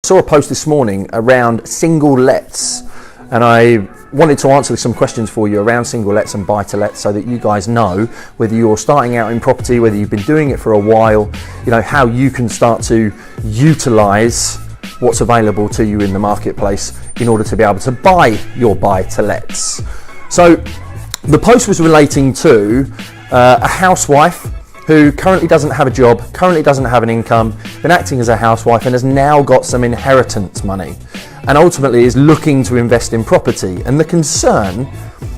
saw a post this morning around single lets, and I wanted to answer some questions for you around single lets and buy to lets, so that you guys know whether you're starting out in property, whether you've been doing it for a while, you know, how you can start to utilize what's available to you in the marketplace in order to be able to buy your buy to lets. So the post was relating to a housewife who currently doesn't have a job, currently doesn't have an income, been acting as a housewife and has now got some inheritance money, and ultimately is looking to invest in property. And the concern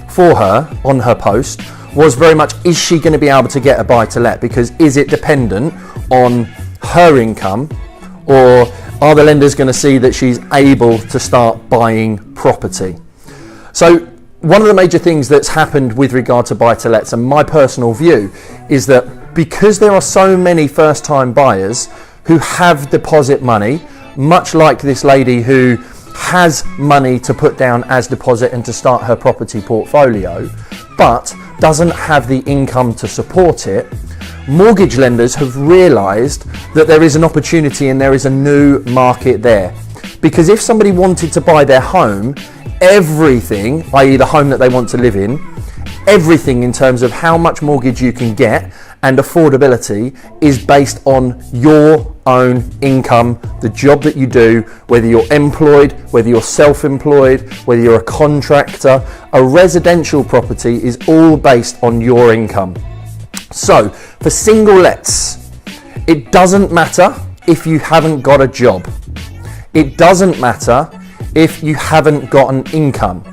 for her on her post was very much, is she going to be able to get a buy to let? Because is it dependent on her income, or are the lenders going to see that she's able to start buying property? So one of the major things that's happened with regard to buy to lets, and my personal view, is that because there are so many first time buyers who have deposit money, much like this lady who has money to put down as deposit and to start her property portfolio, but doesn't have the income to support it, mortgage lenders have realised that there is an opportunity and there is a new market there. Because if somebody wanted to buy their home, everything, i.e. the home that they want to live in, everything in terms of how much mortgage you can get and affordability is based on your own income, the job that you do, whether you're employed, whether you're self-employed, whether you're a contractor. A residential property is all based on your income. So for single lets, it doesn't matter if you haven't got a job. It doesn't matter if you haven't got an income.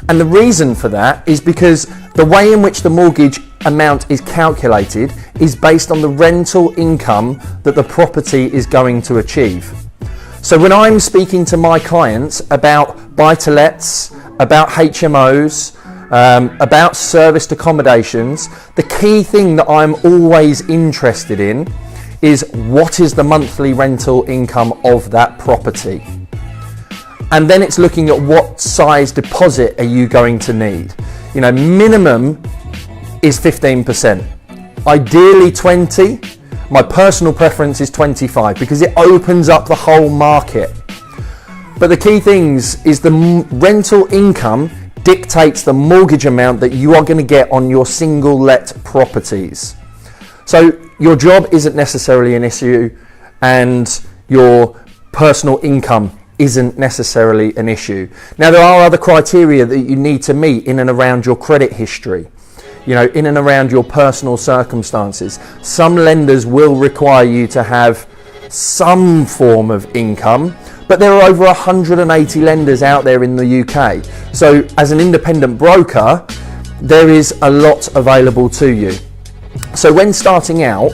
And the reason for that is because the way in which the mortgage amount is calculated is based on the rental income that the property is going to achieve. So when I'm speaking to my clients about buy-to-lets, about HMOs, about serviced accommodations, the key thing that I'm always interested in is what is the monthly rental income of that property. And then it's looking at what size deposit are you going to need. You know, minimum is 15%. Ideally 20. My personal preference is 25 because it opens up the whole market. But the key things is the rental income dictates the mortgage amount that you are going to get on your single let properties. So your job isn't necessarily an issue, and your personal income isn't necessarily an issue. Now, there are other criteria that you need to meet in and around your credit history, you know, in and around your personal circumstances. Some lenders will require you to have some form of income, but there are over 180 lenders out there in the UK. So as an independent broker, there is a lot available to you. So when starting out,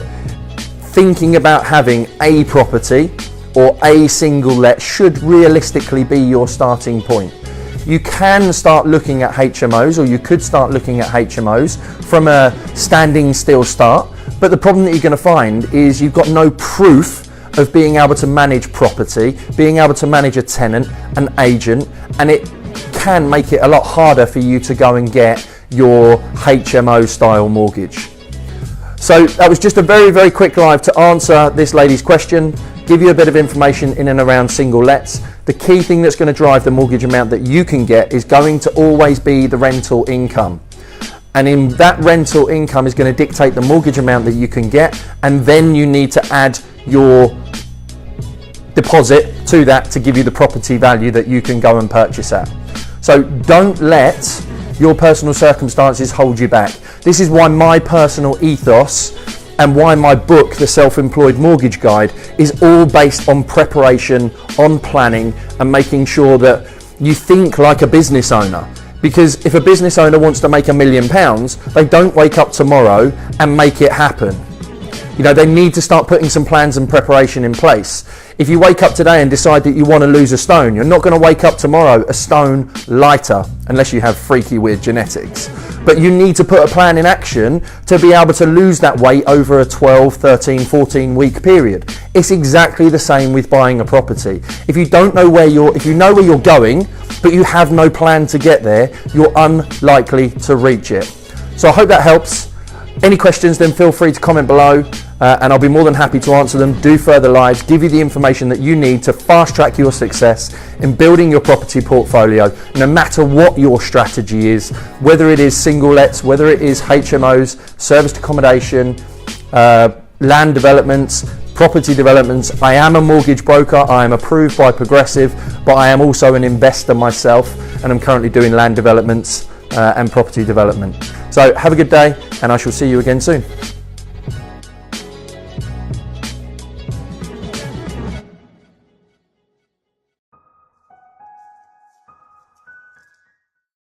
thinking about having a property or a single let should realistically be your starting point. You can start looking at HMOs, or you could start looking at HMOs from a standing still start, but the problem that you're going to find is you've got no proof of being able to manage property, being able to manage a tenant, an agent, and it can make it a lot harder for you to go and get your HMO style mortgage. So that was just a very, very quick live to answer this lady's question, give you a bit of information in and around single lets. The key thing that's going to drive the mortgage amount that you can get is going to always be the rental income. And in that rental income is going to dictate the mortgage amount that you can get, and then you need to add your deposit to that to give you the property value that you can go and purchase at. So don't let your personal circumstances hold you back. This is why my personal ethos and why my book, The Self-Employed Mortgage Guide, is all based on preparation, on planning, and making sure that you think like a business owner. Because if a business owner wants to make £1 million, they don't wake up tomorrow and make it happen. You know, they need to start putting some plans and preparation in place. If you wake up today and decide that you want to lose a stone, you're not going to wake up tomorrow a stone lighter, unless you have freaky weird genetics. But you need to put a plan in action to be able to lose that weight over a 12, 13, 14 week period. It's exactly the same with buying a property. If you don't know if you know where you're going, but you have no plan to get there, you're unlikely to reach it. So I hope that helps. Any questions, then feel free to comment below. and I'll be more than happy to answer them, do further lives, give you the information that you need to fast track your success in building your property portfolio, no matter what your strategy is, whether it is single lets, whether it is HMOs, serviced accommodation, land developments, property developments. I am a mortgage broker, I am approved by Progressive, but I am also an investor myself, and I'm currently doing land developments and property development. So have a good day, and I shall see you again soon.